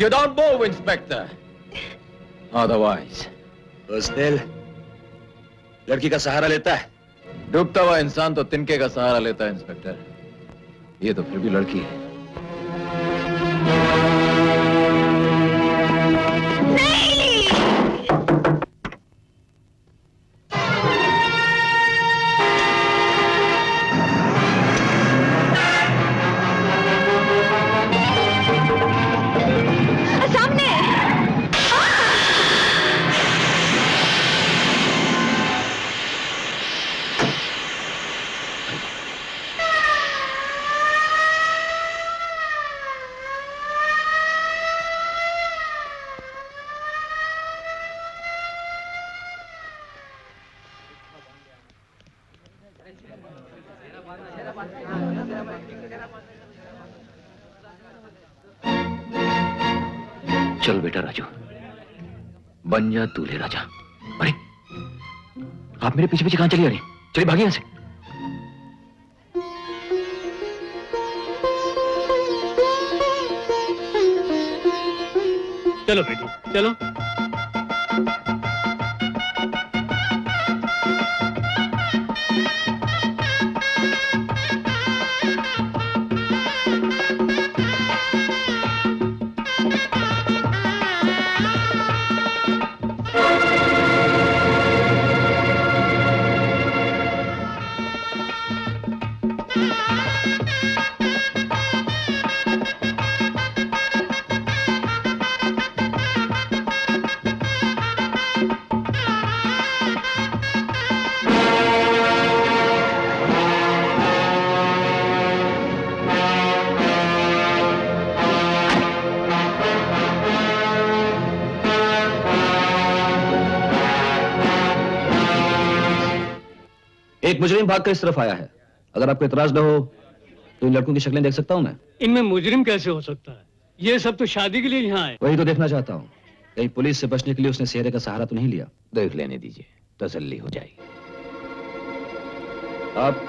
You don't move, Inspector. Otherwise. बुज़दिल, लड़की का सहारा लेता है। डूबता हुआ इंसान तो तिनके का सहारा लेता है, इंस्पेक्टर। ये तो फिर भी लड़की है। चल बेटा राजू, बन जा दूल्हे राजा। अरे आप मेरे पीछे पीछे कहां चली आ रही? चलिए भागिए यहां से। चलो बेटी चलो। एक मुजरिम भागकर इस तरफ आया है। अगर आपको इतराज न हो तो इन लड़कों की शक्लें देख सकता हूं मैं? इनमें मुजरिम कैसे हो सकता है? ये सब तो शादी के लिए यहाँ आए। वही तो देखना चाहता हूं। कहीं पुलिस से बचने के लिए उसने सेहरे का सहारा तो नहीं लिया? देख लेने दीजिए, तसल्ली हो जाएगी। आप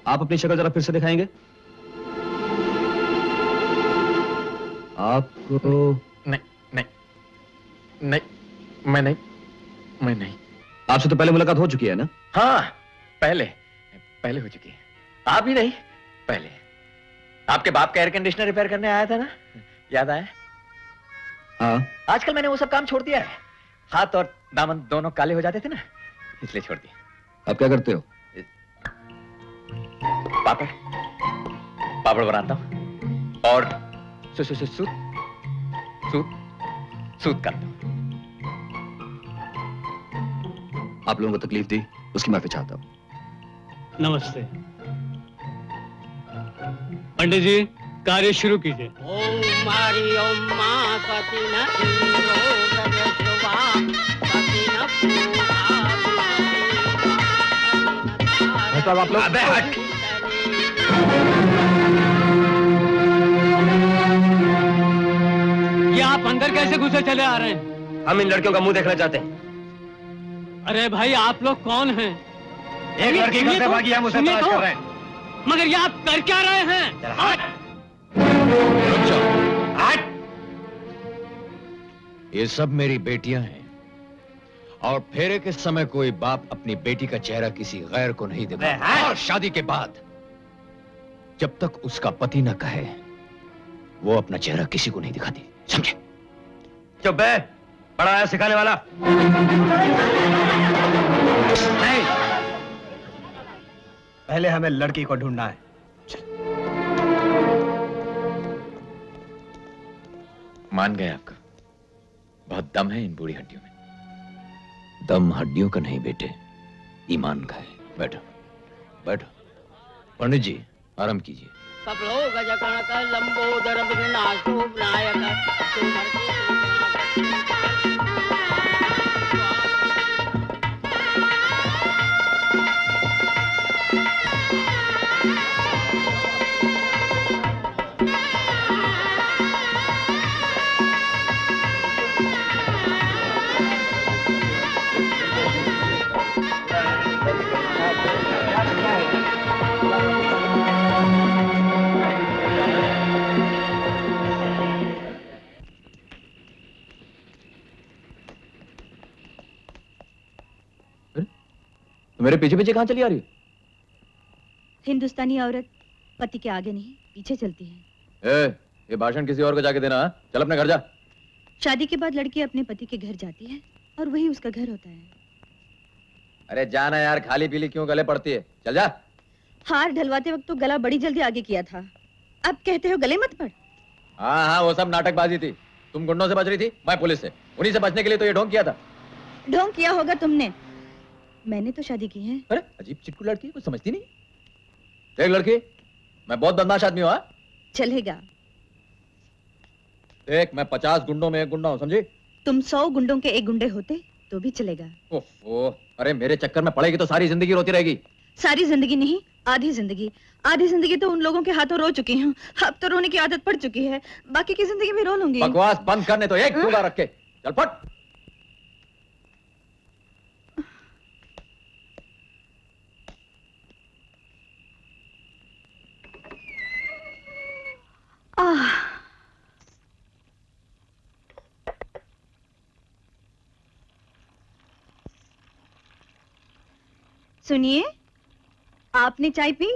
आप अपनी शक्ल जरा फिर से दिखाएंगे? आपको नहीं नहीं नहीं, मैं नहीं। आपसे तो पहले मुलाकात हो चुकी है ना? हाँ, पहले हो चुकी है। आप ही नहीं, पहले आपके बाप का एयर कंडीशनर रिपेयर करने आया था ना, याद आया? हाँ। आजकल मैंने वो सब काम छोड़ दिया है। हाथ और दामन दोनों काले हो जाते थे ना, इसलिए छोड़ दिया। आप क्या करते हो? पापड़ बनाता हूं और सूत करता हूं। आप लोगों को तकलीफ दी, उसकी माफी चाहता हूं। नमस्ते पंडित जी, कार्य शुरू कीजिए। ओम मारी ओम मां पति न इंद्रो गजस्वा पति न पूजा आप लोग अबे हट। ये आप अंदर कैसे घुसे चले आ रहे हैं? हम इन लड़कियों का मुंह देखना चाहते हैं। अरे भाई आप लोग कौन हैं? एक लड़की घर से भागी, हम उसे तलाश कर रहे हैं। मगर ये आप कर क्या रहे हैं? रुक जाओ, हट। ये सब मेरी बेटियां हैं और फेरे के समय कोई बाप अपनी बेटी का चेहरा किसी गैर को नहीं दिखाता। और शादी के बाद जब तक उसका पति न कहे वो अपना चेहरा किसी को नहीं दिखाती, समझे? चुप है, बड़ा आया सिखाने वाला। नहीं, पहले हमें लड़की को ढूंढना है। मान गए आपका? बहुत दम है इन बूढ़ी हड्डियों में। दम हड्डियों का नहीं बेटे, ईमान का है। बैठो बैठो। पंडित जी आराम कीजिए। कपलो गजकणक लंबोदर विघ्नाशो विनायक मेरे पीछे पीछे कहाँ चली आ रही? हिंदुस्तानी औरत पति के आगे नहीं पीछे चलती है। ये भाषण किसी और को जाके देना। हाँ? चल अपने घर जा। शादी के बाद लड़की अपने पति के घर जाती है और वही उसका घर होता है। अरे जाना यार, खाली पीली क्यों गले पड़ती है? चल जा। हार ढलवाते वक्त तो गला बड़ी जल्दी आगे किया था, अब कहते हो गले मत पड़। हाँ हाँ, वो सब नाटकबाजी थी। तुम गुंडों से बच रही थी, मैं पुलिस से। उन्हीं से बचने के लिए तो ये ढोंग किया था। ढोंग किया होगा तुमने, मैंने तो शादी की है। अरे अजीब चिटकू लड़की, कुछ समझती नहीं। देख लड़की, मैं बहुत बदमाश आदमी हूँ। चलेगा। देख, मैं 50 गुंडों में एक गुंडा हूँ, समझी? तुम 100 गुंडों के एक गुंडे होते तो भी चलेगा। ओफो, अरे मेरे चक्कर में पड़ेगी तो सारी जिंदगी रोती रहेगी। सारी जिंदगी नहीं, आधी जिंदगी। आधी जिंदगी तो उन लोगों के हाथों रो चुकी हूँ, अब तो रोने की आदत पड़ चुकी है, बाकी की जिंदगी में रो लूंगी। बकवास बंद करने तो एक ठूला रख के चल फट। सुनिए, आपने चाय पी?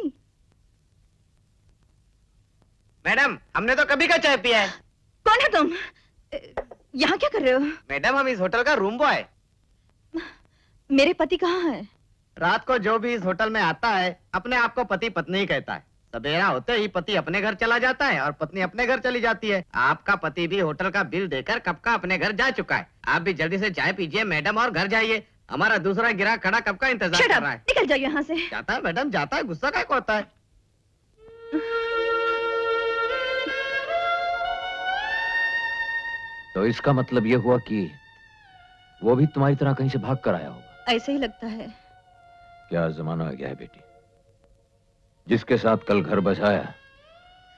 मैडम, हमने तो कभी का चाय पिया है। कौन है तुम? यहाँ क्या कर रहे हो? मैडम, हम इस होटल का रूम बॉय। मेरे पति कहाँ है? रात को जो भी इस होटल में आता है अपने आप को पति पत्नी ही कहता है। सवेरा होते ही पति अपने घर चला जाता है और पत्नी अपने घर चली जाती है। आपका पति भी होटल का बिल देकर कब का अपने घर जा चुका है। आप भी जल्दी से चाय पीजिए मैडम और घर जाइए। हमारा दूसरा ग्राहक खड़ा कब का इंतजार Shut कर up! रहा है। निकल जाओ यहाँ से। जाता है मैडम, जाता है। गुस्सा काय को होता है? तो इसका मतलब ये हुआ कि वो भी तुम्हारी तरह कहीं से भाग कर आया होगा। ऐसे ही लगता है। क्या जमाना आ गया है बेटी, जिसके साथ कल घर बसाया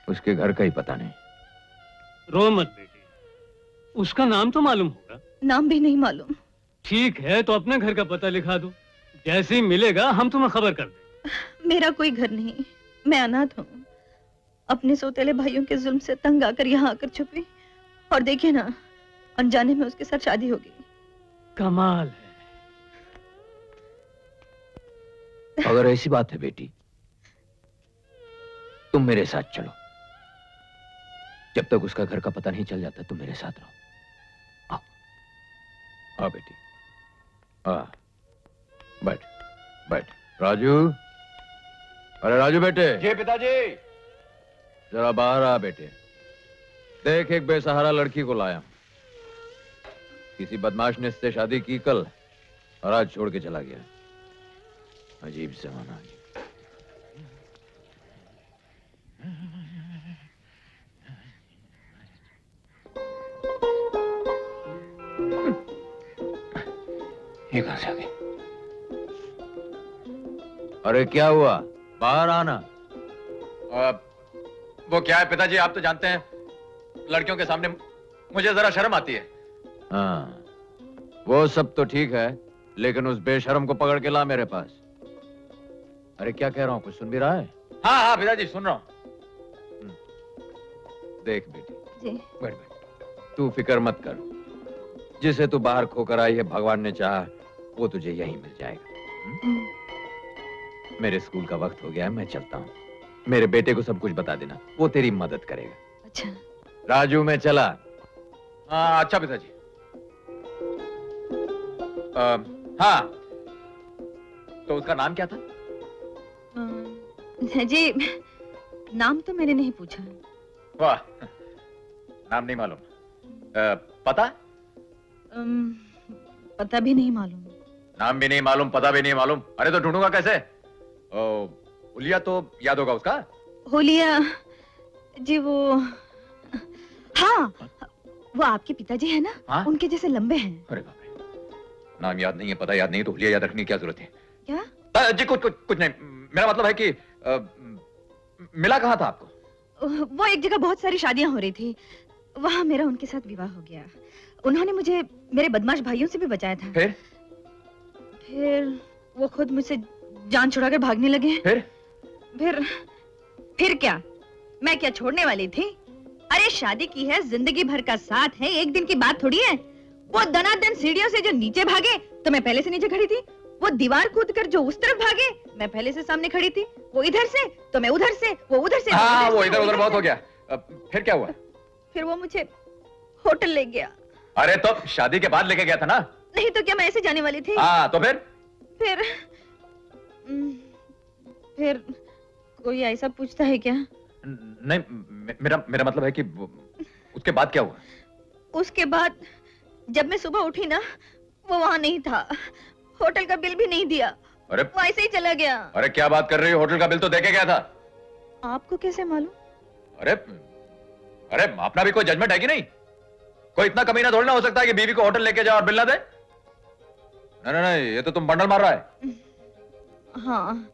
उसके घर का ही पता नहीं। रो मत बेटी, उसका नाम तो मालूम होगा। नाम भी नहीं मालूम। ठीक है, तो अपने घर का पता लिखा दो, जैसे ही मिलेगा हम तुम्हें खबर कर दें। मेरा कोई घर नहीं, मैं अनाथ हूँ। अपने सौतेले भाइयों के जुल्म से तंग आकर यहाँ आकर छुपी, और देखिए ना, अनजाने में उसके साथ शादी हो गई। कमाल है। अगर ऐसी बात है बेटी, तुम मेरे साथ चलो। जब तक उसका घर का पता नहीं चल जाता तुम मेरे साथ रहो। आओ आओ बेटी, आ बैठ बैठ। राजू, अरे राजू बेटे। जी पिताजी। जरा बाहर आ बेटे। देख, एक बेसहारा लड़की को लाया। किसी बदमाश ने इससे शादी की कल और आज छोड़ के चला गया। अजीब जमाना है। ये कहां से आ गई? अरे क्या हुआ? बाहर आना। वो क्या है पिताजी, आप तो जानते हैं लड़कियों के सामने मुझे जरा शर्म आती है। हाँ, वो सब तो ठीक है, लेकिन उस बेशर्म को पकड़ के ला मेरे पास। अरे क्या कह रहा हूं, कुछ सुन भी रहा है? हाँ हाँ पिताजी, सुन रहा हूं। देख बेटी, जी। बैठ बैठ। तू फिक्र मत कर। जिसे तू बाहर खोकर आई है, भगवान ने चाहा वो तुझे यहीं मिल जाएगा। मेरे स्कूल का वक्त हो गया है, मैं चलता हूँ। मेरे बेटे को सब कुछ बता देना, वो तेरी मदद करेगा। अच्छा। राजू, मैं चला। हाँ अच्छा पिताजी। हाँ, तो उसका नाम क्या था? जी, नाम तो मैंने नहीं पूछा। वाह, नाम नहीं मालूम। पता? पता भी नहीं मालूम। नाम भी नहीं मालूम, पता भी नहीं मालूम। अरे तो ढूंढूंगा कैसे? हुलिया तो याद होगा उसका। होलिया जी, वो हाँ, वो आपके पिताजी है ना? हाँ? उनके जैसे लंबे हैं। अरे बाप रे, नाम याद नहीं है, पता याद नहीं, तो हुलिया याद रखने की क्या जरूरत है? क्या? जी कुछ नहीं। मेरा मतलब है कि मिला कहाँ था आपको? वो एक जगह बहुत सारी शादियां हो रही थी, वहां मेरा उनके साथ विवाह हो गया। उन्होंने मुझे मेरे बदमाश भाइयों से भी बचाया था। फिर वो खुद मुझसे जान छुड़ाकर भागने लगे। फिर क्या? मैं क्या छोड़ने वाली थी? अरे शादी की है, जिंदगी भर का साथ है, एक दिन की बात थोड़ी है। वो दनादन सीढ़ियों से जो नीचे भागे तो मैं पहले से नीचे खड़ी थी। वो दीवार कूद कर जो उस तरफ भागे, मैं पहले से सामने खड़ी थी। वो इधर से तो मैं उधर से, वो उधर से। हाँ, वो इधर उधर बहुत हो गया। फिर क्या हुआ? फिर वो मुझे होटल ले गया। अरे तो शादी के बाद लेके गया था ना? नहीं तो क्या मैं ऐसे जाने वाली थी? हाँ, तो फिर फिर कोई ऐसा पूछता है क्या? नहीं, मेरा मतलब है कि उसके बाद क्या हुआ? उसके बाद जब मैं सुबह उठी ना, वो वहां नहीं था। होटल का बिल भी नहीं दिया। अरे वो ऐसे ही चला गया। अरे क्या बात कर रही हो? होटल का बिल तो देके गया था। आपको कैसे मालूम? अरे अपना भी कोई जजमेंट है कि नहीं? कोई इतना कमीना थोड़ी ना हो सकता है कि बीवी को होटल लेके जाओ और बिल ना दे। नहीं, ये तो तुम बंडल मार रहा है। हाँ,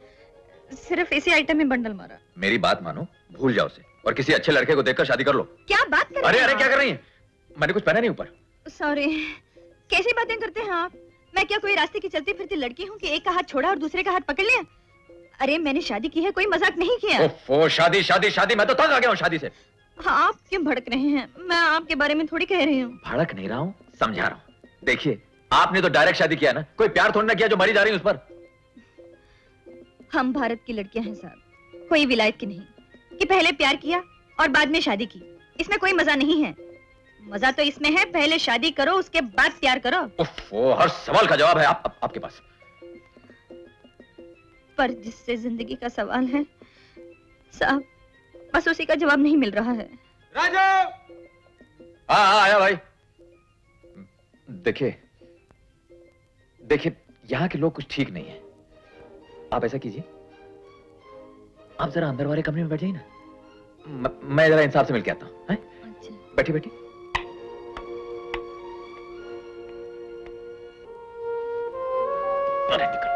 सिर्फ इसी आइटम में बंडल मारा। मेरी बात मानो, भूल जाओ उसे और किसी अच्छे लड़के को देखकर शादी कर लो। क्या बात कर रहे हैं? अरे क्या कर रही हैं? मैंने कुछ पहना नहीं ऊपर। सॉरी, कैसी बातें करते हैं आप? मैं क्या कोई रास्ते की चलती फिरती लड़की हूँ कि एक का हाथ छोड़ा और दूसरे का हाथ पकड़ लिया? अरे मैंने शादी की है, कोई मजाक नहीं किया। ओफो, शादी शादी शादी, मैं तो तंग आ गया हूँ शादी से। हाँ, आप क्यों भड़क रहे हैं? मैं आपके बारे में थोड़ी कह रही हूँ। भड़क नहीं रहा हूँ, समझा रहा हूँ। देखिए, आपने तो डायरेक्ट शादी किया ना, कोई प्यार थोड़ी ना किया जो मरी जा रही है उस पर। हम भारत की लड़कियां हैं साहब, कोई विलायत की नहीं कि पहले प्यार किया और बाद में शादी की। इसमें कोई मजा नहीं है। मजा तो इसमें है पहले शादी करो उसके बाद प्यार करो। ओफो, हर सवाल का जवाब है आपके पास। पर जिससे जिंदगी का सवाल है साहब, बस उसी का जवाब नहीं मिल रहा है। राजू! हाँ, आया भाई। देखिए यहाँ के लोग कुछ ठीक नहीं है। आप ऐसा कीजिए, आप जरा अंदर वाले कमरे में बैठ जाइए ना। मैं जरा इंसाफ से मिलके आता हूँ। अच्छा। बैठी। अरे निकल।